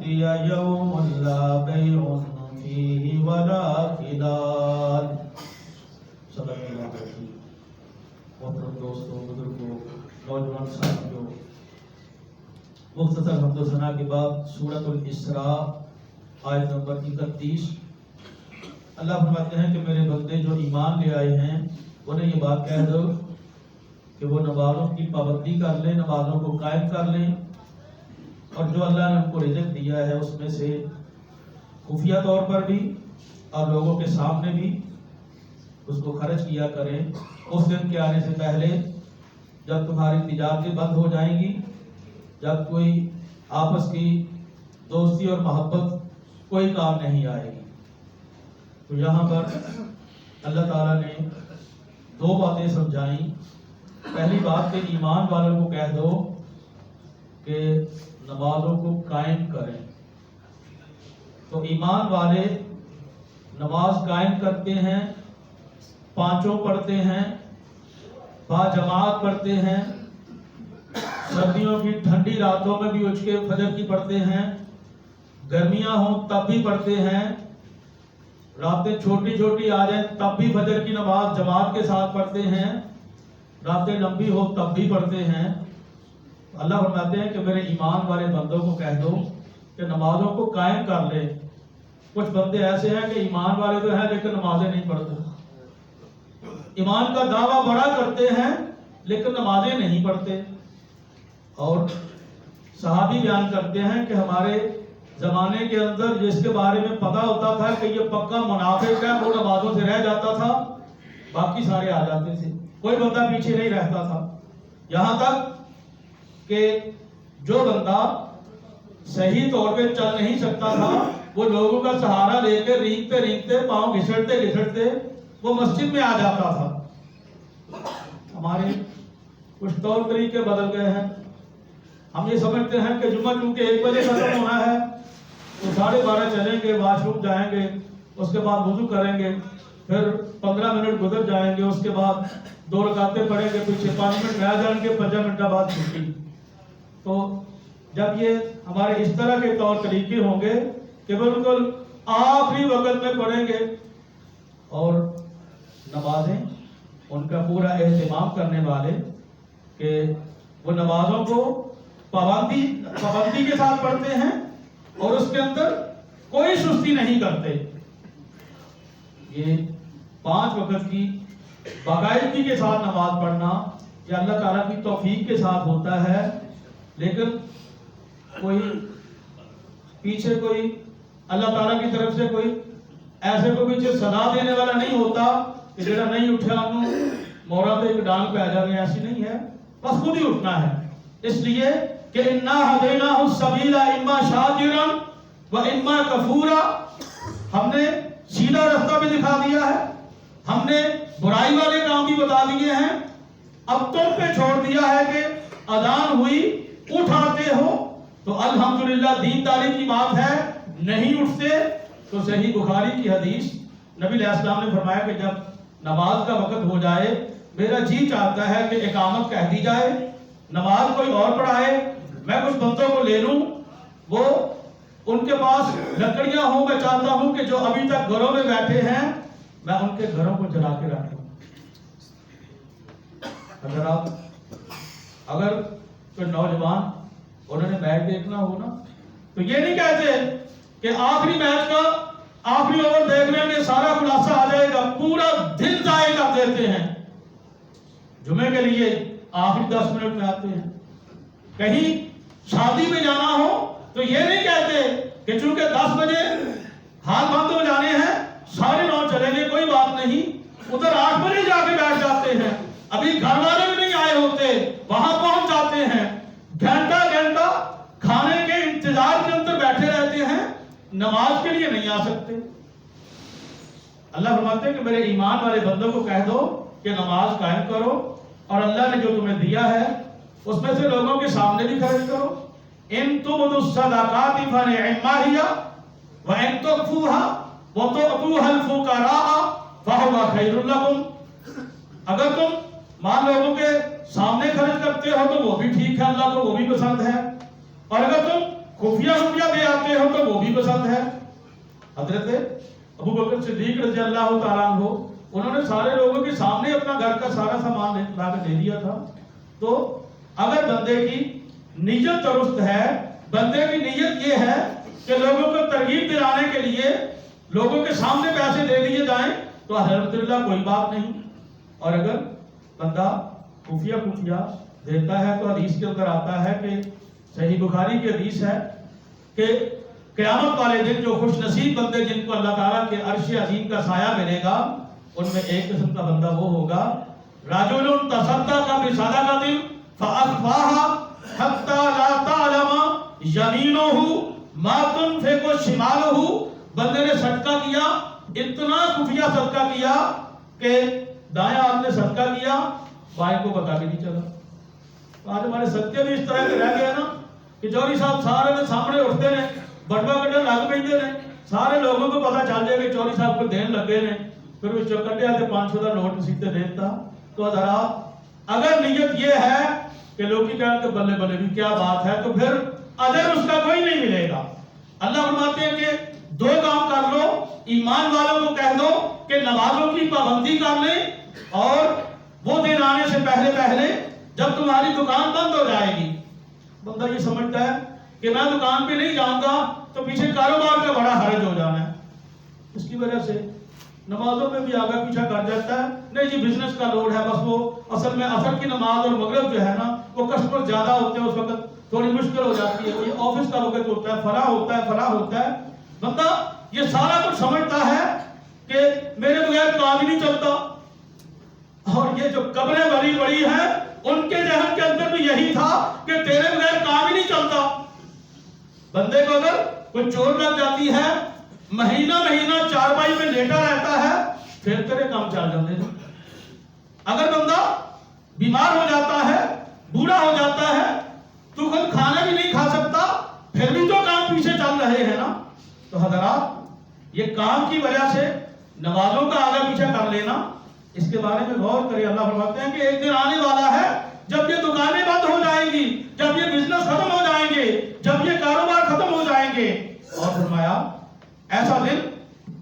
یأتی یوم لا بیع فیہ ولا خلال۔ صدق اللہ العظیم۔ محترم دوستوں، بزرگوں، نوجوان ساتھیوں، مختصر حمد و ثنا کے بعد سورۃ الاسراء آیت نمبر 31 اللہ فرماتے ہیں کہ میرے بندے جو ایمان لے آئے ہیں انہیں یہ بات کہہ دو کہ وہ نمازوں کی پابندی کر لیں، نمازوں کو قائم کر لیں، اور جو اللہ نے ان کو رزق دیا ہے اس میں سے خفیہ طور پر بھی اور لوگوں کے سامنے بھی اس کو خرچ کیا کریں اس دن کے آنے سے پہلے جب تمہاری تجارتیں بند ہو جائیں گی، جب کوئی آپس کی دوستی اور محبت کوئی کام نہیں آئے گی۔ تو یہاں پر اللہ تعالیٰ نے دو باتیں سمجھائیں۔ پہلی بات کہ ایمان والوں کو کہہ دو کہ نمازوں کو قائم کریں۔ تو ایمان والے نماز قائم کرتے ہیں، پانچوں پڑھتے ہیں، با جماعت پڑھتے ہیں، سردیوں کی ٹھنڈی راتوں میں بھی اٹھ کے فجر کی پڑھتے ہیں، گرمیاں ہوں تب بھی پڑھتے ہیں، راتیں چھوٹی چھوٹی آ جائیں تب بھی فجر کی نماز جماعت کے ساتھ پڑھتے ہیں، راتیں لمبی ہو تب بھی پڑھتے ہیں۔ اللہ فرماتے ہیں کہ میرے ایمان والے بندوں کو کہہ دو کہ نمازوں کو قائم کر لے۔ کچھ بندے ایسے ہیں کہ ایمان والے تو ہیں لیکن نمازیں نہیں پڑھتے، ایمان کا دعویٰ بڑا کرتے ہیں لیکن نمازیں نہیں پڑھتے۔ اور صحابی بیان کرتے ہیں کہ ہمارے زمانے کے اندر جس کے بارے میں پتہ ہوتا تھا کہ یہ پکا منافق ہے وہ نمازوں سے رہ جاتا تھا، باقی سارے آ جاتے تھے، کوئی بندہ پیچھے نہیں رہتا تھا۔ یہاں تک کہ جو بندہ صحیح طور پہ چل نہیں سکتا تھا وہ لوگوں کا سہارا لے کے رینگتے رینگتے پاؤں گھسڑتے گھسڑتے وہ مسجد میں آ جاتا تھا۔ ہمارے کچھ طور طریقے بدل گئے ہیں۔ ہم یہ سمجھتے ہیں کہ جمعہ چونکہ 1 بجے ختم ہونا ہے تو 12:30 چلیں گے، واش روم جائیں گے، اس کے بعد وضو کریں گے، پھر 15 منٹ گزر جائیں گے، اس کے بعد 2 رکعتیں پڑھیں گے، پیچھے 5 منٹ رہ جائیں گے، 5 منٹ بعد چھٹی۔ تو جب یہ ہمارے اس طرح کے طور طریقے ہوں گے کہ بالکل آخری وقت میں پڑھیں گے، اور نمازیں ان کا پورا اہتمام کرنے والے کہ وہ نمازوں کو پابندی کے ساتھ پڑھتے ہیں اور اس کے اندر کوئی سستی نہیں کرتے۔ یہ 5 وقت کی باقاعدگی کے ساتھ نماز پڑھنا یہ اللہ تعالیٰ کی توفیق کے ساتھ ہوتا ہے، لیکن کوئی پیچھے کوئی اللہ تعالیٰ کی طرف سے کوئی ایسے کو پیچھے صدا دینے والا نہیں ہوتا کہ جڑا نہیں اٹھا انہوں مورا تو ایک ڈانگ پہ آ جانے، ایسی نہیں ہے، بس خود ہی اٹھنا ہے۔ اس لیے کہ اِنَّا هَدَيْنَاهُ السَّبِيلَ إِمَّا شَاكِرًا وَإِمَّا كَفُورًا، ہم نے سیدھا راستہ بھی دکھا دیا ہے، ہم نے برائی والے کام بھی بتا دیے ہیں، اب تم پہ چھوڑ دیا ہے کہ اذان ہوئی اٹھاتے ہو تو الحمدللہ دینداری کی بات ہے، نہیں اٹھتے تو صحیح بخاری کی حدیث نبی علیہ السلام نے فرمایا کہ جب نماز کا وقت ہو جائے میرا جی چاہتا ہے کہ اقامت کہہ دی جائے، نماز کوئی اور پڑھائے، میں کچھ بندوں کو لے لوں، وہ ان کے پاس لکڑیاں ہوں، میں چاہتا ہوں کہ جو ابھی تک گھروں میں بیٹھے ہیں میں ان کے گھروں کو جلا کے رکھوں۔ اگر کوئی نوجوان انہوں نے میچ دیکھنا ہو نا تو یہ نہیں کہتے کہ آخری میچ کا آخری اوور دیکھنے میں سارا خلاصہ آ جائے گا، پورا دن ضائع کر دیتے ہیں، جمعے کے لیے آخری 10 منٹ میں آتے ہیں۔ کہیں شادی میں جانا ہو تو یہ نہیں کہتے کہ چونکہ 10 بجے ہاتھ بند ہو جانے ہیں 9:30 چلیں گے، کوئی بات نہیں، ادھر 8 بجے جا کے بیٹھ جاتے ہیں، ابھی گھر والے بھی نہیں آئے ہوتے، وہاں پہنچ جاتے ہیں، گھنٹہ گھنٹہ کھانے کے انتظار کے اندر بیٹھے رہتے ہیں، نماز کے لیے نہیں آ سکتے۔ اللہ فرماتے ہیں کہ میرے ایمان والے بندوں کو کہہ دو کہ نماز قائم کرو، اور اللہ نے جو تمہیں دیا ہے اس میں سے لوگوں کے سامنے بھی خرچ کرو۔ ان تبدوا الصدقات فنعما هي وان تخفوها وتؤتوها الفقراء فهو خير لكم، اگر تم مال لوگوں کے سامنے خرچ کرتے ہو تو وہ بھی ٹھیک ہے، اللہ کو وہ بھی پسند ہے، اور اگر تم خفیہ دے آتے بات ہے حضرت ابو بکر صدیق رضی اللہ تعالیٰ عنہ انہوں نے سارے لوگوں کے سامنے اپنا گھر کا سارا سامان لا کے دے دیا تھا. تو اگر بندے کی نیت درست ہے, بندے کی نیت یہ ہے کہ لوگوں کو ترغیب دلانے کے لیے لوگوں کے سامنے پیسے دے دیے جائیں تو الحمدللہ کوئی بات نہیں. اور اگر بندہ خفیہ دیتا ہے تو حدیث کے اندر آتا ہے کہ صحیح بخاری کی حدیث ہے کہ قیامت والے دن جو خوش نصیب بندے جن کو اللہ تعالیٰ کے عرش عظیم کا سایہ ملے گا, ان میں ایک قسم کا بندہ وہ ہوگا رجل تصدق بصدقۃ فاخفاها حتى لا تعلم يمينه ما تنفق شماله. بندے نے صدقہ کیا, اتنا خفیہ صدقہ کیا کہ دایاں ہاتھ نے صدقہ کیا, بائیں کو پتا بھی نہیں چلا. آج ہمارے صدقے بھی اس طرح کے رہ گئے نا کہ چوری صاحب سارے کے سامنے اٹھتے ہیں, بٹوا کٹے لگ پہ سارے لوگوں کو پتا چل جائے کہ چوری صاحب کو دین لگے نے, پھر وہ چکٹے آتے 500 کا نوٹ سیدھے دیتا. تو حضرات اگر نیت یہ ہے کہ لوگ ہی کہیں کہ بلے بلے بھی کیا بات ہے, تو پھر اجر اس کا کوئی نہیں ملے گا. اللہ فرماتے ہیں کہ 2 کام کر لو, ایمان والوں کو کہہ دو کہ نمازوں کی پابندی کر لیں, اور وہ دن آنے سے پہلے پہلے جب تمہاری دکان بند ہو جائے گی. بندہ یہ سمجھتا ہے کہ میں دکان پہ نہیں جاؤں گا تو پیچھے کاروبار کا بڑا حرج ہو جانا ہے, اس کی وجہ سے نمازوں میں بھی آگا پیچھا کر جاتا ہے. نہیں جی بزنس کا لوڈ ہے, بس وہ اصل میں عصر کی نماز اور مغرب جو ہے نا وہ کسٹمر زیادہ ہوتے ہیں, اس وقت تھوڑی مشکل ہو جاتی ہے, یہ آفس کا وقت ہوتا ہے, فلاح ہوتا ہے. بندہ یہ سارا کچھ سمجھتا ہے کہ میرے بغیر کام ہی نہیں چلتا, اور یہ جو قبریں بڑی بڑی ہیں ان کے ذہن کے اندر بھی یہی تھا کہ تیرے بغیر کام ہی نہیں چلتا. بندے کو اگر کوئی چور لگ جاتی ہے, مہینہ چارپائی میں لیٹا رہتا ہے, پھر تیرے کام چل جاتے ہیں. اگر بندہ بیمار ہو جاتا ہے, بوڑھا ہو جاتا ہے, تو خود کھانا بھی نہیں کھا سکتا, پھر بھی تو کام پیچھے چل رہے ہیں نا. تو حضرات یہ کام کی وجہ سے نمازوں کا آگا پیچھا کر لینا, اس کے بارے میں غور کریں. اللہ فرماتے ہیں کہ ایک دن آنے والا ہے جب یہ دکانیں بند ہو جائیں گی, جب یہ بزنس ختم ہو جائیں گے, جب یہ کاروبار ختم ہو جائیں گے. اور فرمایا ایسا دن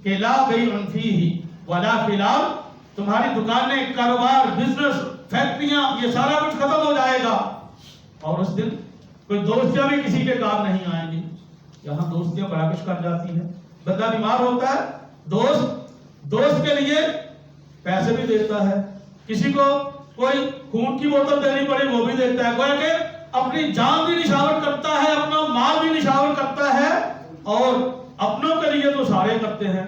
کہ لا بیع فیہ ولا خلال, تمہاری دکانیں, کاروبار, بزنس, فیکٹریاں, یہ سارا کچھ ختم ہو جائے گا. اور اس دن کوئی دوستیاں بھی کسی کے کام نہیں آئیں گی. یہاں دوستیاں بڑا کچھ کر جاتی ہیں. بندہ بیمار ہوتا ہے, دوست کے لیے پیسے بھی دیتا ہے, کسی کو کوئی خون کی بوتل دینی پڑی وہ بھی دیتا ہے. گویا کہ اپنی جان بھی نشاور کرتا ہے, اپنا مال بھی نشاور کرتا ہے, اور اپنوں کے لیے تو سارے کرتے ہیں.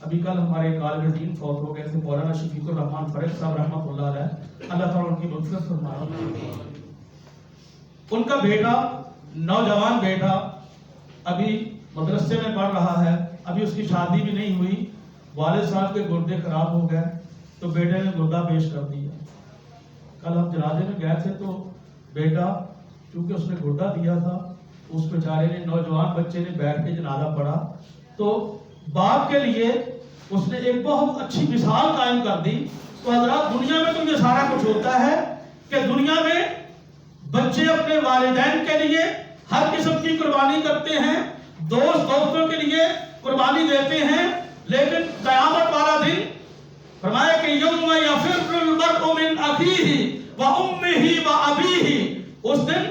ابھی کل ہمارے طالب دین فوت ہو گئے تھے, مولانا شفیق الرحمان فرق صاحب رحمۃ اللہ علیہ, اللہ تعالیٰ ان کی مغفرت فرمائے. ان کا بیٹا, نوجوان بیٹا, ابھی مدرسے میں پڑھ رہا ہے, ابھی اس کی شادی بھی نہیں ہوئی. والد صاحب کے گردے خراب ہو گئے تو بیٹے نے گردہ پیش کر دیا. کل ہم جنازے میں گئے تھے تو بیٹا چونکہ اس نے گردہ دیا تھا, اس بیچارے نے, نوجوان بچے نے بیٹھ کے جنازہ پڑھا. تو باپ کے لیے اس نے ایک بہت اچھی مثال قائم کر دی. تو حضرات دنیا میں تو یہ سارا کچھ ہوتا ہے کہ دنیا میں بچے اپنے والدین کے لیے ہر قسم کی قربانی کرتے ہیں, دوستوں کے لیے قربانی دیتے ہیں, لیکن قیامت والا دن فرمایا کہ یوم یفر المرء من اخیہ وامہ وابیہ, اس دن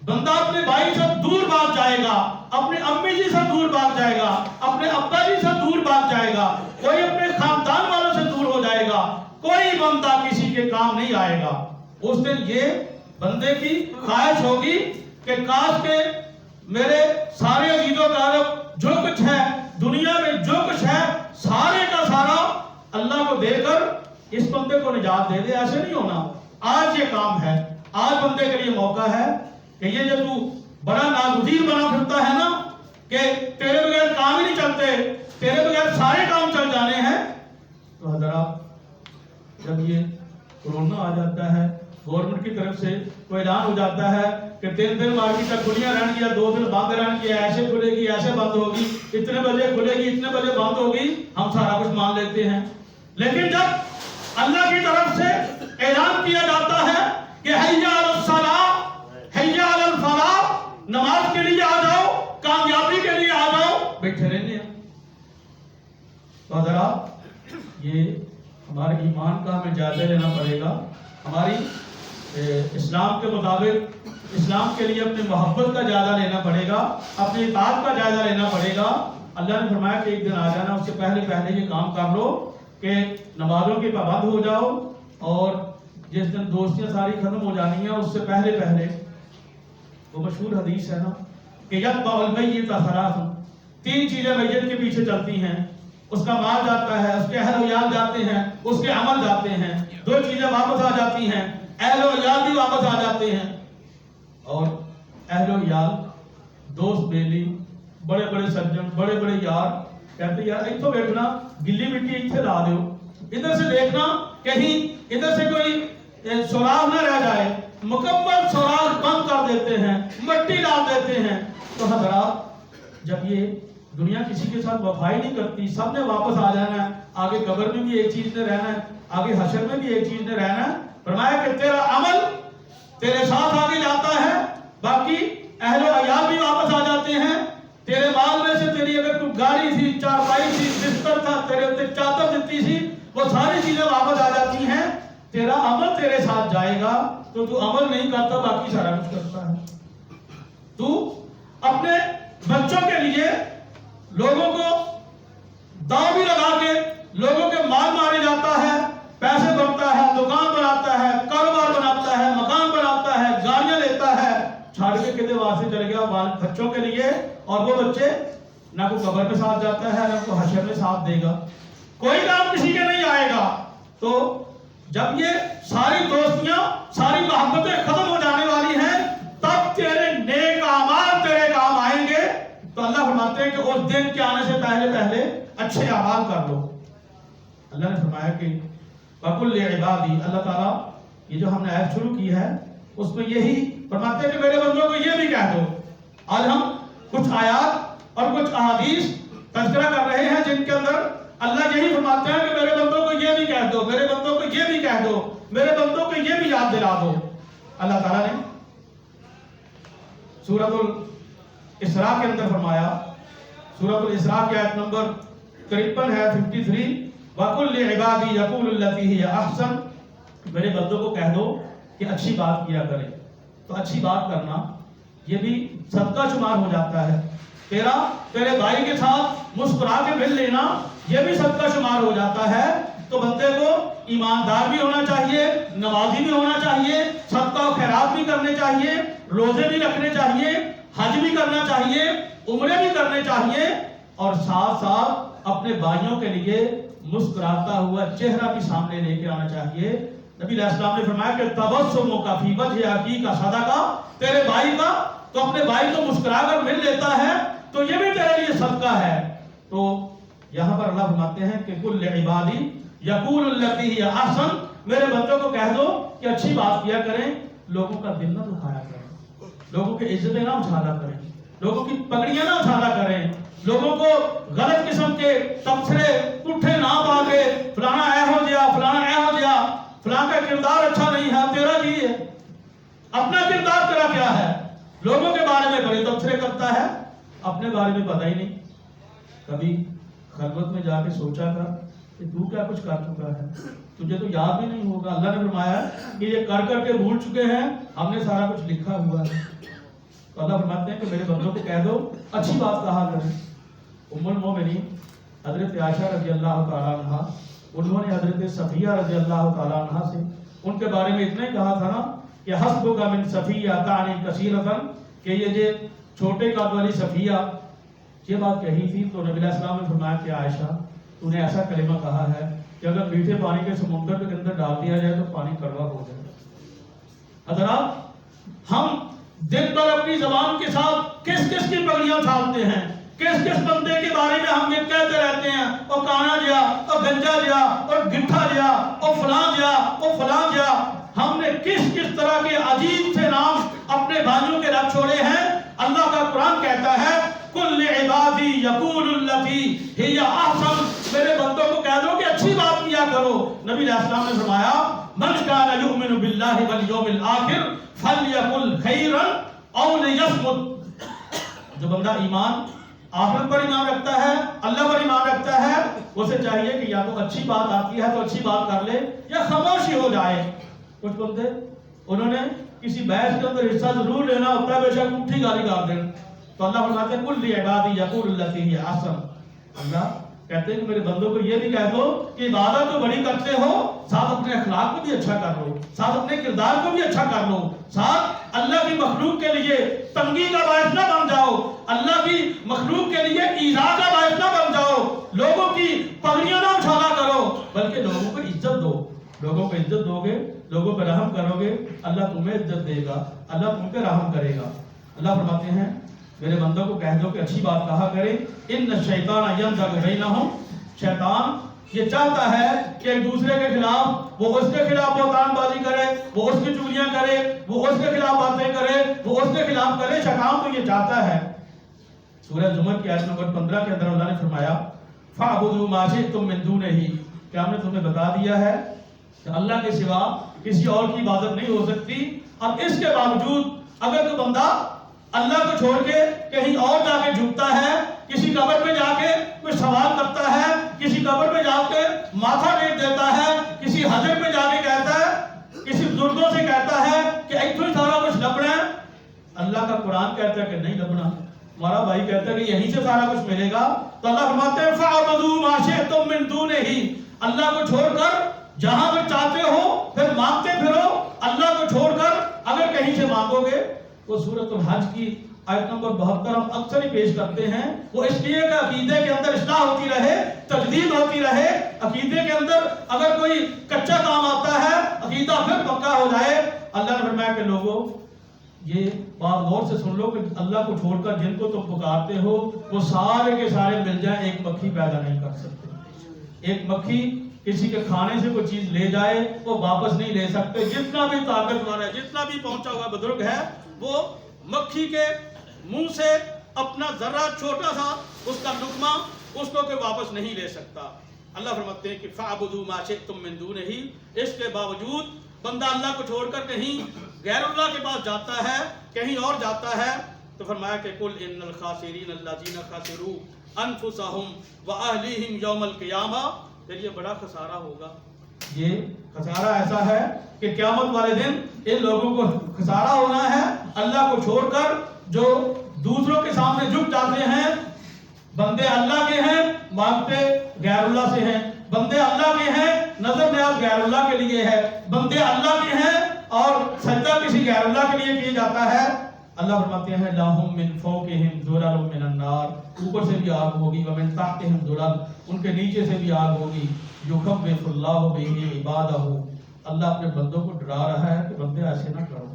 بندہ اپنے بھائی سے دور بھاگ جائے گا, اپنے امی جی سے دور بھاگ جائے گا, اپنے ابا جی سے دور بھاگ جائے گا, کوئی اپنے خاندان والوں سے دور ہو جائے گا, کوئی بندہ کسی کے کام نہیں آئے گا. اس دن یہ بندے کی خواہش ہوگی کہ کاش کے میرے سارے عزیزوں کا عرب جو کچھ ہے دنیا میں, جو کچھ ہے سارے کا سارا اللہ کو دے کر اس بندے کو نجات دے دے. ایسے نہیں ہونا. آج یہ کام ہے, آج بندے کے لیے موقع ہے کہ یہ جو تو بڑا ناگزیر بنا پھرتا ہے نا کہ تیرے بغیر کام ہی نہیں چلتے, تیرے بغیر سارے کام چل جانے ہیں. تو حضرات جب یہ کورونا آ جاتا ہے, گورنمنٹ کی طرف سے کوئی اعلان ہو جاتا ہے کہ 3 دن مارکیٹ کھلیاں رہن گیا, 2 دن بند رہن گیا, ایسے کھلے گی, ایسے بند ہوگی, اتنے بجے کھلے گی, اتنے بجے بند ہوگی, ہم سارا کچھ مان لیتے ہیں. لیکن جب اللہ کی طرف سے اعلان کیا جاتا ہے کہ حی علی الصلاۃ حی علی الفلاح, نماز کے لیے آ جاؤ, کامیابی کے لیے آ جاؤ, بیٹھے رہنے ہیں. تو حضرات یہ ہمارے ایمان کا ہمیں جائزہ لینا پڑے گا. ہماری اسلام کے مطابق اسلام کے لیے اپنی محبت کا جائزہ لینا پڑے گا, اپنی اطاعت کا جائزہ لینا پڑے گا. اللہ نے فرمایا کہ ایک دن آ جانا, اس سے پہلے یہ کام کر لو کہ نمازوں کے پابند ہو جاؤ, اور جس دن دوستیاں ساری ختم ہو جانی ہیں اس سے پہلے وہ مشہور حدیث ہے نا کہ یتبع المیت ثلاث, 3 چیزیں میت کے پیچھے چلتی ہیں. اس کا مال جاتا ہے, اس کے اہل و عیال جاتے ہیں, اس کے عمل جاتے ہیں. 2 چیزیں واپس آ جاتی ہیں, اہل و عیال بھی واپس آ جاتے ہیں. اور اہل و عیال, دوست بیلی, بڑے بڑے سجن, بڑے بڑے یار کہتے یار اتو بیٹھنا, گلی مٹی اتنے لا دو, ادھر سے دیکھنا کہیں ادھر سے کوئی سوراخ نہ رہ جائے, مکمل سوراخ بند کر دیتے ہیں, مٹی ڈال دیتے ہیں. تو حضرات جب یہ دنیا کسی کے ساتھ وفائی نہیں کرتی, سب نے واپس آ جانا ہے, آگے قبر میں بھی ایک چیز نے رہنا ہے, آگے حشر میں بھی ایک چیز نے رہنا ہے. فرمایا کہ تیرا عمل تیرے ساتھ آگے جاتا ہے, باقی اہل و عیال بھی واپس آ جاتے ہیں. تیرے مال میں سے تیری اگر کوئی گاڑی تھی, چارپائی تھی, بستر تھا, تیرے اتنے چادر دیتی تھی, وہ ساری چیزیں واپس آ جاتی ہیں. تیرا عمل تیرے ساتھ جائے گا, تو عمل نہیں کرتا, باقی سارا کچھ کرتا ہے. تو اپنے بچوں کے لیے لوگوں کو داؤ بھی لگا کے لوگوں کے مال مارے جاتا ہے, پیسے بنتا ہے, دکان بناتا ہے, کاروبار بناتا ہے, مکان بناتا ہے, گاڑیاں لیتا ہے, چھاڑ کے کتنے واسطے چلے گیا بچوں کے لیے, اور وہ بچے نہ کوئی قبر میں ساتھ جاتا ہے, نہ کوئی حشر میں ساتھ دے گا, کوئی کام کسی کے نہیں آئے گا. تو جب یہ ساری دوستیاں, ساری محبتیں ختم ہو جانے والی ہیں, تب تیرے نیک اعمال تیرے کام آئیں گے. تو اللہ فرماتے ہیں کہ اس دن کے آنے سے پہلے اچھے اعمال کر لو. اللہ نے فرمایا کہ وَقُلْ لِعِبَادِي, اللہ تعالیٰ یہ جو ہم نے آیت شروع کی ہے اس میں یہی فرماتے ہیں کہ میرے بندوں کو یہ بھی کہہ دو. آج ہم کچھ آیات اور کچھ احادیث تذکرہ کر رہے ہیں جن کے اندر اللہ یہی فرماتے ہیں کہ میرے بندوں کو یہ بھی کہہ دو, میرے بندوں کو یہ بھی کہہ دو, میرے بندوں کو یہ بھی یاد دلا دو. اللہ تعالیٰ نے سورۃ الاسراء کے اندر فرمایا, سورۃ الاسراء کی آیت نمبر 53 ہے 53, وَقُلْ لِعِبَادِي يَقُولُ الَّتِي هِيَ أَحْسَنُ, میرے بندوں کو کہہ دو کہ اچھی بات کیا کرے. تو اچھی بات کرنا یہ بھی صدقہ شمار ہو جاتا ہے. تیرے بھائی کے ساتھ مسکرا کے مل لینا یہ بھی صدقہ شمار ہو جاتا ہے. تو بندے کو ایماندار بھی ہونا چاہیے, نمازی بھی ہونا چاہیے, صدقہ و خیرات بھی کرنے چاہیے, روزے بھی رکھنے چاہیے, حج بھی کرنا چاہیے, عمرے بھی کرنے چاہیے, اور ساتھ ساتھ اپنے بھائیوں کے لیے مسکراتا ہوا چہرہ بھی سامنے لے کے آنا چاہیے. نبی علیہ السلام نے فرمایا کہ تبسمک فی وجہ اخیک صدقہ, تیرے بھائی کا تو اپنے بھائی کو مسکرا کر مل لیتا ہے تو یہ بھی تیرے لیے صدقہ ہے. تو یہاں پر اللہ فرماتے ہیں کہ قل لعبادی یقول التی ہی احسن, میرے بندوں کو کہہ دو کہ اچھی بات کیا کریں, لوگوں کا دل نہ دکھایا کریں, لوگوں کی عزتیں نہ اچھالا کریں, لوگوں کی پگڑیاں نہ اچھالا کریں, لوگوں کو غلط قسم کے تبصرے پٹھے نہ پاکے فلانا اے ہو گیا, فلانا اے ہو گیا, فلاں کا کردار اچھا نہیں ہے, تیرا جی ہے, اپنا کردار تیرا کیا ہے. لوگوں کے بارے میں بڑے تبصرے کرتا ہے, اپنے بارے میں پتہ ہی نہیں. کبھی خلوت میں جا کے سوچا کر کہ تو کیا کچھ کر چکا ہے, تجھے تو یاد بھی نہیں ہوگا. اللہ نے فرمایا کہ یہ کر کر کے بھول چکے ہیں, ہم نے سارا کچھ لکھا ہوا ہے. تو اللہ فرماتے ہیں کہ میرے بندوں کو کہہ دو اچھی بات کہا کریں. ام المومنین حضرت عائشہ رضی اللہ تعالیٰ عنہ, انہوں نے حضرت صفیہ رضی اللہ تعالیٰ عنہ سے ان کے بارے میں اتنا ہی کہا تھا نا کہ حسبک من صفیہ تعنی کثیرۃ, کہ یہ جو چھوٹے قد والی صفیہ یہ بات کہی تھی. تو نبی علیہ السلام نے فرمایا کہ عائشہ تو نے ایسا کلمہ کہا ہے کہ اگر میٹھے پانی کے سمندر کے اندر ڈال دیا جائے تو پانی کڑوا ہو جائے. حضرات ہم دن بھر اپنی زبان کے ساتھ کس کس کی پگڑیاں چھالتے ہیں, کس کس بندے کے بارے میں ہم یہ کہتے رہتے ہیں, او کانا جیا, او گنجا جیا, او گٹھا جیا, او فلاں جیا, او فلاں جیا. ہم نے کس کس طرح کے عجیب سے نام اپنے بھائیوں کے رکھ چھوڑے ہیں. اللہ کا قرآن کہتا ہے کل عبادی یقول التی ہی احسن, میرے بندوں کو کہہ دو کہ اچھی بات کیا کرو. نبی علیہ السلام نے فرمایا من کان یؤمن باللہ والیوم الآخر فلیقل خیرا او لیصمت, جو بندہ ایمان آخرت پر ایمان رکھتا ہے، اللہ پر ایمان رکھتا ہے، اسے چاہیے کہ یا تو اچھی بات آتی ہے تو اچھی بات کر لے یا خاموشی ہو جائے۔ کچھ بندے انہوں نے کسی بحث کے اندر حصہ ضرور لینا ہوتا ہے، بے شک اٹھی گالی گار دیں، تو اللہ فرماتے ہیں کل عبادی یقول التی ہی احسن۔ اللہ کہتے ہیں کہ میرے بندوں کو یہ بھی کہہ دو کہ عبادت تو بڑی کرتے ہو، ساتھ اپنے اخلاق کو بھی اچھا کر لو، ساتھ اپنے کردار کو بھی اچھا کر لو، ساتھ اللہ کی مخلوق کے لیے تنگی کا باعث نہ بن جاؤ، اللہ کی مخلوق کے لیے ایذا کا باعث نہ بن جاؤ، لوگوں کی پگڑیاں نہ اچھالا کرو، بلکہ لوگوں کو عزت دو۔ لوگوں کو عزت دو گے، لوگوں پہ رحم کرو گے، اللہ تمہیں عزت دے گا، اللہ تم پہ رحم کرے گا۔ اللہ فرماتے ہیں میرے بندوں کو کہہ دو کہ اچھی بات کہا کرے، ان الشیطان ینزغ بینہم، شیطان یہ چاہتا ہے کہ ایک دوسرے کے خلاف وہ اس کے خلاف بہتان بازی کرے، وہ اس کی چغلیاں کرے، وہ اس کے خلاف باتیں کرے، وہ اس کے خلاف کرے، شیطان تو یہ چاہتا ہے۔ سورہ زمر کی آیت نمبر 15 کے اندر اللہ نے فرمایا فَاعْبُدُوا مَا شِئْتُم مِّن دُونِهِ، کہ ہم نے تمہیں بتا دیا ہے کہ اللہ کے سوا کسی اور کی عبادت نہیں ہو سکتی، اور اس کے باوجود اگر کوئی بندہ اللہ کو چھوڑ کے کہیں اور جا کے جھکتا ہے، کسی قبر پہ جا کے کوئی سوال کرتا ہے، کسی قبر پہ جا کے ماتھا ٹیک دیتا ہے، کسی حجر پہ جا کے کہتا ہے، کسی بزرگوں سے کہتا ہے کہ ایتھوں ہی سارا کچھ لبنا ہے، اللہ کا قرآن کہتا ہے کہ نہیں لبنا، ہمارا بھائی کہتا ہے کہ یہیں سے سارا کچھ ملے گا، تو اللہ فرماتے ہیں فَاعْبُدُوا مَا شِئْتُم مِّن دُونِهِ، اللہ کو چھوڑ کر جہاں پر چاہتے ہو پھر مانگتے پھرو، اللہ کو چھوڑ کر اگر کہیں سے مانگو گے۔ وہ سورۃ الحج کی آیت نمبر 72 ہم اکثر ہی پیش کرتے ہیں، وہ اس لیے کہ عقیدے کے اندر اصلاح ہوتی رہے، تجدید ہوتی رہے، عقیدے کے اندر اگر کوئی کچا کام آتا ہے عقیدہ پھر پکا ہو جائے۔ اللہ نے فرمایا کہ لوگوں یہ بات غور سے سن لو کہ اللہ کو چھوڑ کر جن کو تم پکارتے ہو وہ سارے کے سارے مل جائیں، ایک مکھی پیدا نہیں کر سکتے۔ ایک مکھی کسی کے کھانے سے کوئی چیز لے جائے وہ واپس نہیں لے سکتے، جتنا بھی طاقتور ہے، جتنا بھی پہنچا ہوا بزرگ ہے، وہ مکھی کے منہ سے اپنا ذرہ چھوٹا سا اس کا لقمہ اس کو کوئی واپس نہیں لے سکتا۔ اللہ فرماتے ہیں کہ فَاعْبُدُوا مَا شِئْتُم مِّن دُونِهِ، اس کے باوجود بندہ اللہ کو چھوڑ کر کہیں غیر اللہ کے پاس جاتا ہے، کہیں اور جاتا ہے، تو فرمایا کہ قُلْ إِنَّ الْخَاسِرِينَ الَّذِينَ خَسِرُوا أَنفُسَهُمْ وَأَهْلِيهِمْ يَوْمَ الْقِيَامَةِ، پھر یہ بڑا خسارہ ہوگا۔ یہ خسارہ ایسا ہے کہ قیامت والے دن ان لوگوں کو خسارہ ہونا ہے، اللہ کو چھوڑ کر جو دوسروں کے سامنے جھک جاتے ہیں۔ بندے اللہ کے ہیں، مانگتے غیر اللہ سے ہیں، بندے اللہ کے ہیں، نظر نیاز غیر اللہ کے لیے ہے، بندے اللہ کے ہیں اور سجدہ کسی غیر اللہ کے لیے کیا جاتا ہے۔ اللہ فرماتے ہیں لَهُم مِّن فَوْقِهِمْ ظُلَلٌ مِّنَ النَّارِ، اوپر سے بھی آگ ہوگی، وَمِن تَحْتِهِمْ ظُلَلٌ، ان کے نیچے سے بھی آگ ہوگی، يُخَوِّفُ اللَّهُ بِهِ عِبَادَهُ، اللہ اپنے بندوں کو ڈرا رہا ہے کہ بندے ایسے نہ کرو۔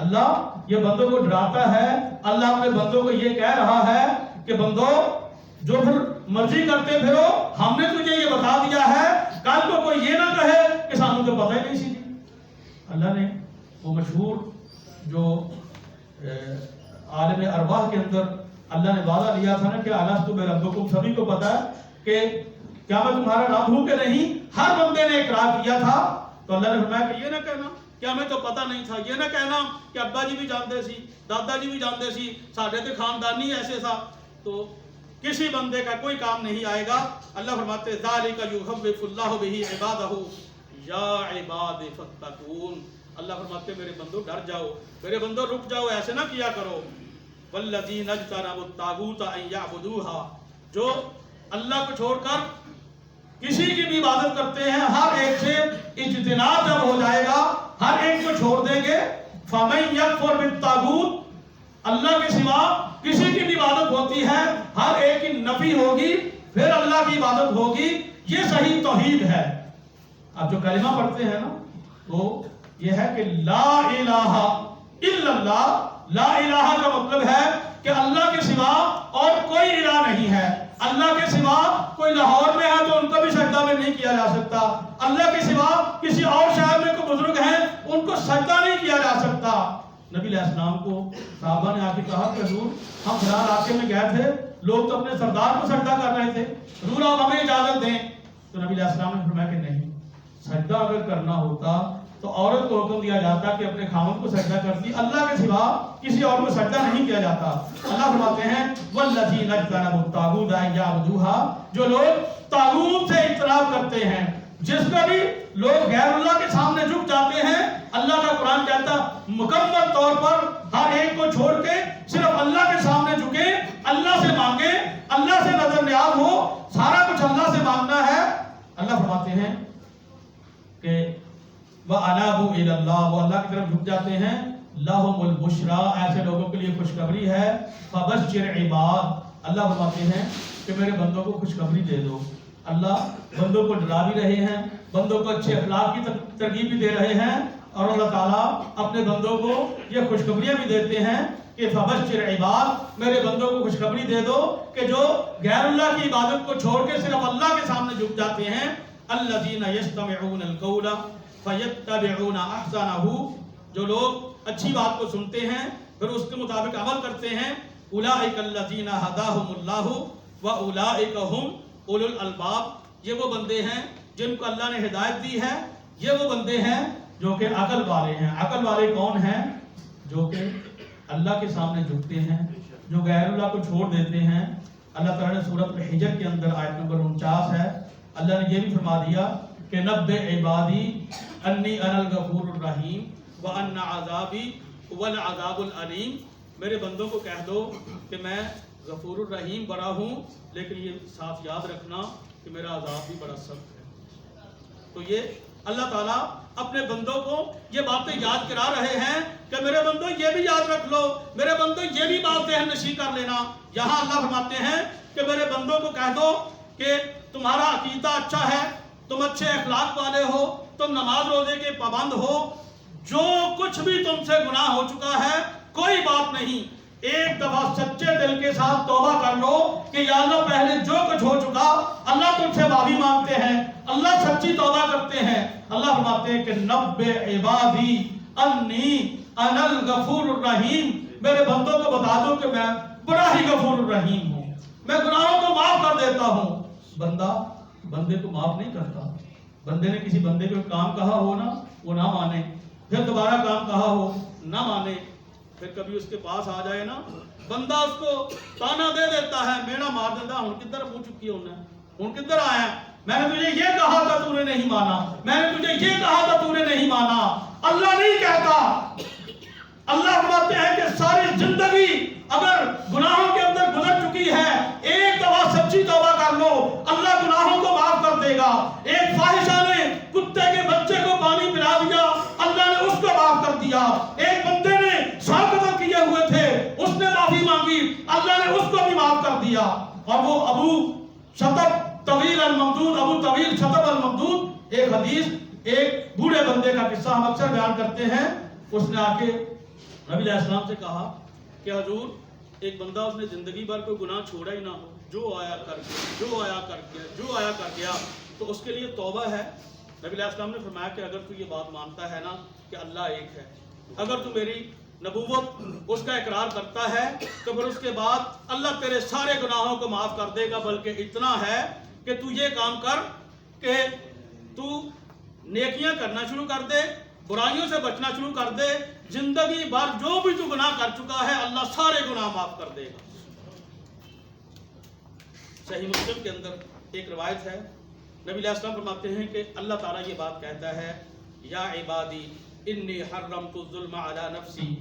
اللہ یہ بندوں کو ڈراتا ہے، اللہ اپنے بندوں کو یہ کہہ رہا ہے کہ بندو جو پھر مرضی کرتے پھرو، ہم نے تجھے یہ بتا دیا ہے، کل کو کوئی یہ نہ کہے کہ سانوں تو پتہ ہی نہیں سی تھی۔ اللہ نے وہ مشہور جو عالم ارواح کے اندر اللہ نے وعدہ لیا تھا نا کہ الست بربکم، سبھی کو پتا ہے کہ کیا میں تمہارا رب ہوں کہ نہیں، ہر بندے نے اقرار کیا تھا، تو اللہ نے فرمایا کہ یہ نہ کہنا کہ ہمیں تو پتہ نہیں تھا، یہ نہ کہنا کہ ابا جی بھی جانتے سی، دادا جی بھی جانتے سی، ساڈے تے خاندانی ایسے تھا، تو کسی بندے کا کوئی کام نہیں آئے گا۔ اللہ فرماتے ذالک یخوف اللہ بہ عبادہ یا عباد فاتقون، اللہ فرماتے میرے بندو ڈر جاؤ، میرے بندو رک جاؤ، ایسے نہ کیا کرو۔ والذین اجتنبوا الطاغوت ان یعبدوها، جو اللہ کو چھوڑ کر کسی کی بھی عبادت کرتے ہیں، ہر ایک سے اجتناب جب ہو جائے گا، ہر ایک کو چھوڑ دیں گے، فَمَن يَكْفُرْ بِالطَّاغُوتِ، اللہ کے سوا کسی کی بھی عبادت ہوتی ہے، ہر ایک کی نفی ہوگی، پھر اللہ کی عبادت ہوگی، یہ صحیح توحید ہے۔ اب جو کلمہ پڑھتے ہیں نا وہ یہ ہے کہ لا الہ الا اللہ، لا الہ کا مطلب ہے کہ اللہ کے سوا اور کوئی الہ نہیں ہے، اللہ کے سوا کوئی لاہور میں ہے تو ان کو بھی سجدہ میں نہیں کیا جا سکتا، اللہ کے سوا کسی اور شہر میں کوئی بزرگ ہیں ان کو سجدہ نہیں کیا جا سکتا۔ نبی علیہ السلام کو صحابہ نے آ کے کہا کہ حضور ہم فلاں علاقے میں گئے تھے، لوگ تو اپنے سردار کو سجدہ کر رہے تھے، حضور آپ ہمیں اجازت دیں، تو نبی علیہ السلام نے فرمایا کہ نہیں، سجدہ اگر کرنا ہوتا تو عورت کو حکم دیا جاتا کہ اپنے خاوند کو سجدہ کرتی، اللہ کے سوا کسی اور کو سجدہ نہیں کیا جاتا۔ اللہ فرماتے ہیں والذین اجتنبوا الطاغوت ان یعبدوها، جو لوگ طاغوت سے اجتناب کرتے ہیں، جس کا بھی لوگ غیر اللہ کے سامنے جھک جاتے ہیں، اللہ کا قرآن کہتا مکمل طور پر ہر ایک کو چھوڑ کے صرف اللہ کے سامنے جھکے، اللہ سے مانگے، اللہ سے نظر نیاز ہو، سارا کچھ اللہ سے مانگنا ہے۔ اللہ فرماتے ہیں کہ وَأَنَابُوا إِلَى اللَّهِ، وہ اللہ کی طرف جھک جاتے ہیں، لَهُمُ الْبُشْرَى، ایسے لوگوں کے لیے خوشخبری ہے، فَبَشِّرْ عِبَادِ، اللہ فرماتے ہیں کہ میرے بندوں کو خوشخبری دے دو۔ اللہ بندوں کو ڈرا بھی رہے ہیں، بندوں کو اچھے اخلاق کی ترغیب بھی دے رہے ہیں، اور اللہ تعالیٰ اپنے بندوں کو یہ خوشخبریاں بھی دیتے ہیں کہ فَبَشِّرْ عِبَادِ، میرے بندوں کو خوشخبری دے دو کہ جو غیر اللہ کی عبادت کو چھوڑ کے صرف اللہ کے سامنے جھک جاتے ہیں، الَّذِينَ يَسْتَمِعُونَ الْقَوْلَ فَيَتَّبِعُونَ أَحْسَنَهُ، جو لوگ اچھی بات کو سنتے ہیں پھر اس کے مطابق عمل کرتے ہیں، أُولَٰئِكَ الَّذِينَ هَدَاهُمُ اللَّهُ وَأُولَٰئِكَ هُمْ أُولُو الْأَلْبَابِ، یہ وہ بندے ہیں جن کو اللہ نے ہدایت دی ہے، یہ وہ بندے ہیں جو کہ عقل والے ہیں۔ عقل والے کون ہیں؟ جو کہ اللہ کے سامنے جھکتے ہیں، جو غیر اللہ کو چھوڑ دیتے ہیں۔ اللہ تعالیٰ نے سورۃ الحجر کے اندر آیت نمبر 49 ہے، اللہ نے یہ بھی فرما دیا کہ نبئ عبادی انی انا الغفور الرحیم وان عذابی هو العذاب العلیم، میرے بندوں کو کہہ دو کہ میں غفور الرحیم بڑا ہوں، لیکن یہ صاف یاد رکھنا کہ میرا عذاب بھی بڑا سخت ہے۔ تو یہ اللہ تعالیٰ اپنے بندوں کو یہ باتیں یاد کرا رہے ہیں کہ میرے بندوں یہ بھی یاد رکھ لو، میرے بندوں یہ بھی بات ذہن نشین کر لینا۔ یہاں اللہ فرماتے ہیں کہ میرے بندوں کو کہہ دو کہ تمہارا عقیدہ اچھا ہے، تم اچھے اخلاق والے ہو، تم نماز روزے کے پابند ہو، جو کچھ بھی تم سے گناہ ہو چکا ہے کوئی بات نہیں، ایک دفعہ سچے دل کے ساتھ توبہ کر لو کہ یا اللہ پہلے جو کچھ ہو چکا اللہ تم سے معافی مانگتے ہیں، اللہ سچی توبہ کرتے ہیں۔ اللہ فرماتے ہیں کہ نبئ عبادی انی انا الغفور الرحیم، میرے بندوں کو بتا دو کہ میں بڑا ہی غفور الرحیم ہوں، میں گناہوں کو معاف کر دیتا ہوں۔ بندہ بندے کو معاف نہیں کرتا، بندے نے کسی بندے کو کام کہا ہو نا، وہ نہ مانے، پھر دوبارہ کام کہا ہو نہ مانے، پھر کبھی اس کے پاس آ جائے نا، بندہ اس کو تانا دے دیتا ہے، مینا مار دیتا ہے، ہن کدھر منہ چکی ہن کدھر آیا، میں نے تجھے یہ کہا تھا تو نے نہیں مانا، میں نے تجھے یہ کہا تھا تو نے نہیں مانا۔ اللہ نہیں کہتا، اللہ فرماتے ہیں کہ ساری زندگی اگر گناہوں کے اندر گزر چکی ہے، ایک دفعہ سچی توبہ کر لو، اللہ گناہوں کو معاف کر دے گا۔ ایک فاحشہ نے کتے کے بچے کو پانی پلا دیا، اللہ نے اس کو معاف کر دیا۔ ایک بندے نے 100 قتل کیے ہوئے تھے، اس نے معافی مانگی، اللہ نے اس کو بھی معاف کر دیا۔ اور وہ ابو شطب طویل الممدود، ابو طویل شطب الممدود، ایک حدیث ایک بوڑھے بندے کا قصہ ہم اکثر بیان کرتے ہیں، اس نے آ کے نبی علیہ السلام سے کہا کہ حضور ایک بندہ اس نے زندگی بھر کوئی گناہ چھوڑا ہی نہ ہو، جو آیا کر گیا تو اس کے لیے توبہ ہے۔ نبی علیہ السلام نے فرمایا کہ اگر تو یہ بات مانتا ہے نا کہ اللہ ایک ہے، اگر تو میری نبوت اس کا اقرار کرتا ہے تو پھر اس کے بعد اللہ تیرے سارے گناہوں کو معاف کر دے گا، بلکہ اتنا ہے کہ تو یہ کام کر کہ تو نیکیاں کرنا شروع کر دے، برائیوں سے بچنا شروع کر دے، زندگی بھر جو بھی تو گناہ کر چکا ہے اللہ سارے گناہ معاف کر دے گا۔ صحیح مسلم کے اندر ایک روایت ہے، نبی علیہ السلام فرماتے ہیں کہ اللہ تعالیٰ یہ بات کہتا ہے یا عبادی انی حرمت الظلم علی نفسی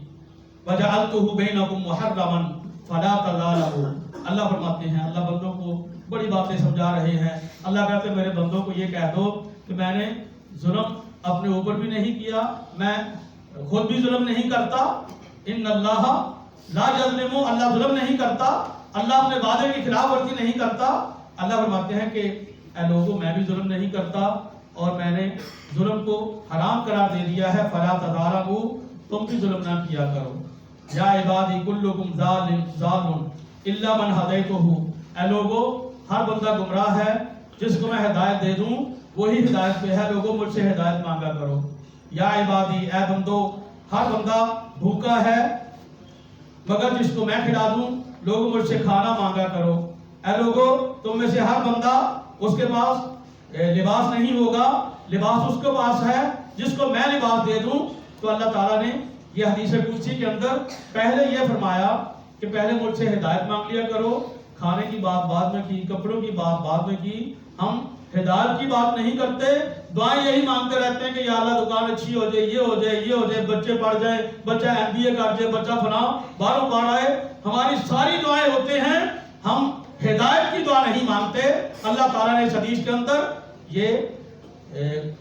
وجعلتہ بینکم محرما فلا تظالموا۔ اللہ فرماتے ہیں، اللہ بندوں کو بڑی باتیں سمجھا رہے ہیں۔ اللہ کہتے ہیں میرے بندوں کو یہ کہہ دو کہ میں نے ظلم اپنے اوپر بھی نہیں کیا، میں خود بھی ظلم نہیں کرتا، ان اللہ لا یظلم، اللہ ظلم نہیں کرتا، اللہ اپنے وعدے کی خلاف ورزی نہیں کرتا۔ اللہ فرماتے ہیں کہ اے لوگوں میں بھی ظلم نہیں کرتا اور میں نے ظلم کو حرام قرار دے دیا ہے، فلا تظالموا، تم بھی ظلم نہ کیا کرو۔ یا عبادی کلکم ضال الا من ہدیتہ، اے لوگوں ہر بندہ گمراہ ہے، جس کو میں ہدایت دے دوں وہی ہدایت پہ ہے، لوگوں مجھ سے ہدایت مانگا کرو۔ یا عبادی، اے بندو ہر بندہ بھوکا ہے مگر جس کو میں کھلا دوں لوگوں مجھ سے کھانا مانگا کرو۔ اے لوگوں تم میں سے ہر بندہ اس کے پاس لباس نہیں ہوگا، لباس اس کے پاس ہے جس کو میں لباس دے دوں. تو اللہ تعالیٰ نے یہ حدیث قدسی کے اندر پہلے یہ فرمایا کہ پہلے مجھ سے ہدایت مانگ لیا کرو. کھانے کی بات بعد میں کی, کپڑوں کی بات بعد میں کی. ہم ہدایت کی بات نہیں کرتے, دعائیں یہی مانگتے رہتے ہیں کہ یا اللہ دکان اچھی ہو جائے, یہ ہو جائے, یہ ہو جائے, بچے پڑھ جائیں, بچہ MBA کر جائے, بچہ فلاں باروں پڑھ آئے. ہماری ساری دعائیں ہوتے ہیں, ہم ہدایت کی دعا نہیں مانگتے. اللہ تعالیٰ نے اس حدیث کے اندر یہ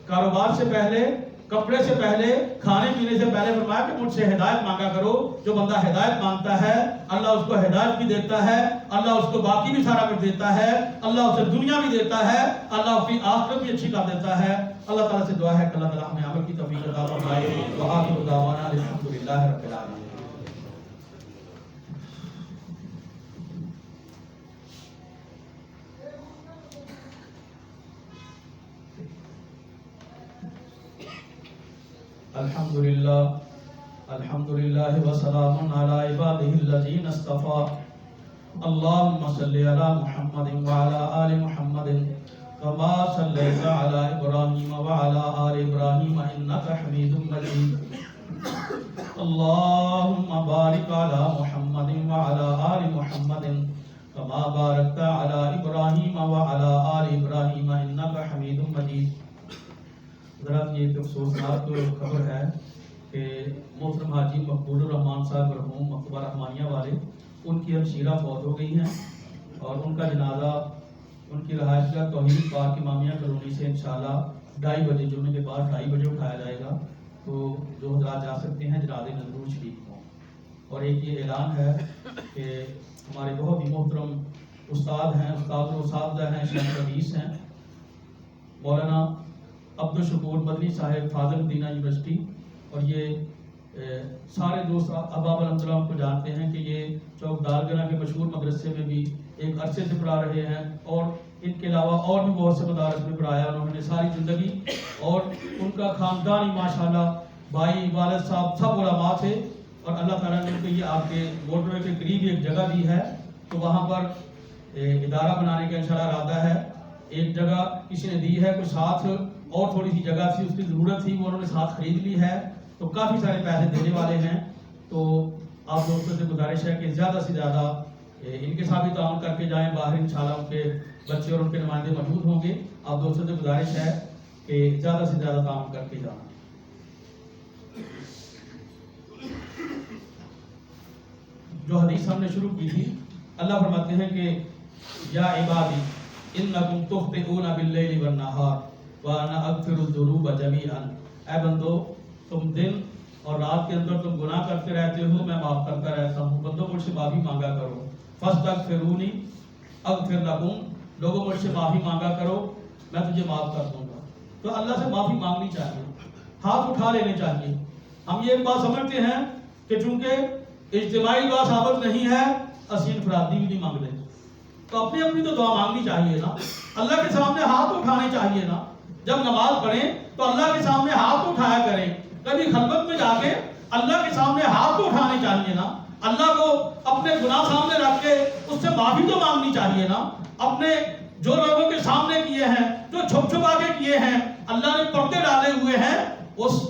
کاروبار سے پہلے, کپڑے سے پہلے, کھانے پینے سے پہلے فرمایا کہ مجھ سے ہدایت مانگا کرو. جو بندہ ہدایت مانگتا ہے اللہ اس کو ہدایت بھی دیتا ہے, اللہ اس کو باقی بھی سارا کچھ دیتا ہے, اللہ اسے دنیا بھی دیتا ہے, اللہ اس کی آخرت بھی اچھی کر دیتا ہے. اللہ تعالیٰ سے دعا ہے کہ اللہ تعالیٰ ہمیں عمل کی توفیق عطا فرمائے. وآخر دعوانا الحمدللہ رب العالمین. الحمدللہ وسلام علی عبادہ الذین اصطفیٰ. اللہم صلی علی محمد وعلی آل محمد کما صلیت علی ابراہیم وعلی آل ابراہیم انکا حمید مجید. اللہم بارک علی محمد وعلی آل محمد کما بارکت علی ابراہیم وعلی آل ابراہیم انکا حمید مجید. حضرات, یہ ایک افسوسناک خبر ہے کہ محترم حاجی مقبول الرحمان صاحب مرحوم مکتبہ رحمانیہ والے, ان کی ہمشیرہ فوت ہو گئی ہیں اور ان کا جنازہ ان کی رہائش گاہ توحید پاک امامیہ کالونی سے انشاءاللہ 2:30 بجے, جمعے کے بعد 2:30 بجے اٹھایا جائے گا. تو جو حضرات جا سکتے ہیں جنازے میں ضرور شریک ہوں. اور ایک یہ اعلان ہے کہ ہمارے بہت ہی محترم استاد ہیں, استاد الاساتذہ ہیں, شیخ الحدیث ہیں, مولانا عبدالشکور مدنی صاحب فاضل مدینہ یونیورسٹی, اور یہ سارے دوست احباب الحمدللہ کو جانتے ہیں کہ یہ چوک دارگنہ کے مشہور مدرسے میں بھی ایک عرصے سے پڑھا رہے ہیں, اور ان کے علاوہ اور بھی بہت سے مدارس میں پڑھایا انہوں نے ساری زندگی. اور ان کا خاندان ہی ماشاءاللہ, بھائی والد صاحب سب علماء تھے, اور اللہ تعالیٰ نے ان کو یہ آپ کے موٹر وے کے قریب ایک جگہ دی ہے, تو وہاں پر ادارہ بنانے کا انشاءاللہ ارادہ ہے. ایک جگہ کسی نے دی ہے, کوئی ساتھ اور تھوڑی سی جگہ تھی, اس کی ضرورت تھی, وہ انہوں نے ساتھ خرید لی ہے, تو کافی سارے پیسے دینے والے ہیں. تو آپ دوستوں سے گزارش ہے کہ زیادہ سے زیادہ ان کے ساتھ بھی تعاون کر کے جائیں. باہر انشاءاللہ ان کے بچے اور ان کے نمائندے موجود ہوں گے. آپ دوستوں سے گزارش ہے کہ زیادہ سے زیادہ تعاون کر کے جائیں. جو حدیث ہم نے شروع کی تھی, اللہ فرماتے ہیں کہ یا عبادی انکم تخطئون باللیل والنہار وانا اغفر الذنوب جمیعا. اے بندو, تم دن اور رات کے اندر تم گناہ کرتے رہتے ہو, میں معاف کرتا رہتا ہوں. بندو مجھ سے معافی مانگا کرو. فاستغفرونی اغفر لکم, لوگوں مجھ سے معافی مانگا کرو, میں تجھے معاف کر دوں گا. تو اللہ سے معافی مانگنی چاہیے, ہاتھ اٹھا لینے چاہیے. ہم یہ بات سمجھتے ہیں کہ چونکہ اجتماعی دعا ثابت نہیں ہے, اسی انفرادی بھی نہیں مانگ لیں, تو اپنی اپنی تو دعا مانگنی چاہیے نا. اللہ کے سامنے ہاتھ اٹھانے چاہیے نا. جب نماز پڑھیں تو اللہ کے سامنے ہاتھ اٹھایا کریں. کبھی خلوت میں جا کے اللہ کے سامنے ہاتھ تو اٹھانے چاہیے نا. اللہ کو اپنے گناہ سامنے رکھ کے اس سے معافی تو مانگنی چاہیے نا. اپنے جو لوگوں کے سامنے کیے ہیں, جو چھپ چھپا کے کیے ہیں, اللہ نے پردے ڈالے ہوئے ہیں, اس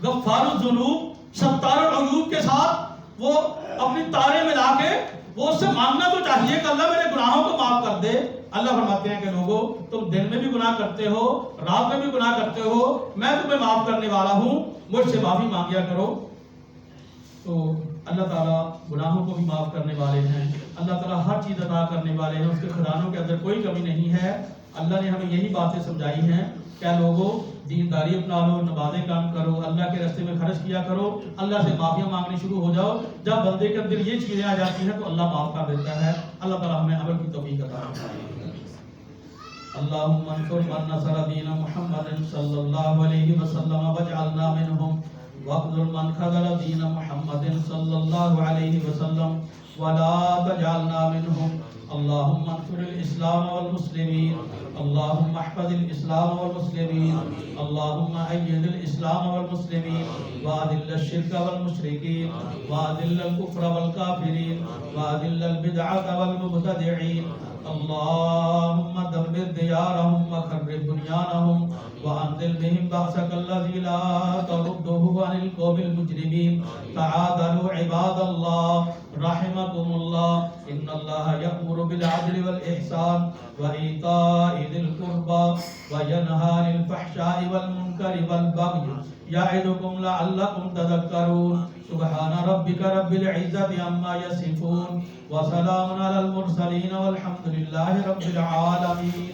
غفار الذنوب ستار العیوب کے ساتھ وہ اپنی تارے ملا کے وہ اس سے مانگنا تو چاہیے کہ اللہ میرے گناہوں کو معاف کر دے. اللہ فرماتے ہیں کہ لوگوں, تم دن میں بھی گناہ کرتے ہو, رات میں بھی گناہ کرتے ہو, میں تمہیں معاف کرنے والا ہوں, مجھ سے معافی مانگیا کرو. تو اللہ تعالیٰ گناہوں کو بھی معاف کرنے والے ہیں. اللہ تعالیٰ ہر چیز عطا کرنے والے ہیں, اس کے خزانوں کے اندر کوئی کمی نہیں ہے. اللہ نے ہمیں یہی باتیں سمجھائی ہیں, کیا لوگوں دینداری اپنا لو, نمازیں کام کرو, اللہ کے راستے میں خرچ کیا کرو, اللہ سے معافیاں مانگنی شروع ہو جاؤ. جب بندے کے اندر یہ چیزیں آ جاتی ہیں تو اللہ معاف کر دیتا ہے. اللہ تعالیٰ ہمیں عمل کی توفیق عطا فرمائے. اللهم انصر من نصر دين محمد صلى الله عليه وسلم واجعلنا منهم واخذل من خذل دين محمد صلى الله عليه وسلم ولا تجعلنا منهم. اللهم انصر الإسلام والمسلمين, اللهم احفظ الإسلام والمسلمين, اللهم أيد الإسلام والمسلمين وأذل الشرك والمشركين وأذل الكفر والكافرين وأذل البدعة والمبتدعين. اللهم دمر ديارهم وخرب بنيانهم وأنزل بهم بأسك الذي لا ترده عن القوم المجرمين تعادلوا عباد الله رحمكم الله إن الله يأمر بالعدل والإحسان وإيتاء ذي القربى وينهى عن الفحشاء والمنكر والبغي يعظكم لعلكم تذكرون سبحان ربك رب العزة عما يصفون وسلام على المرسلين والحمد لله رب العالمين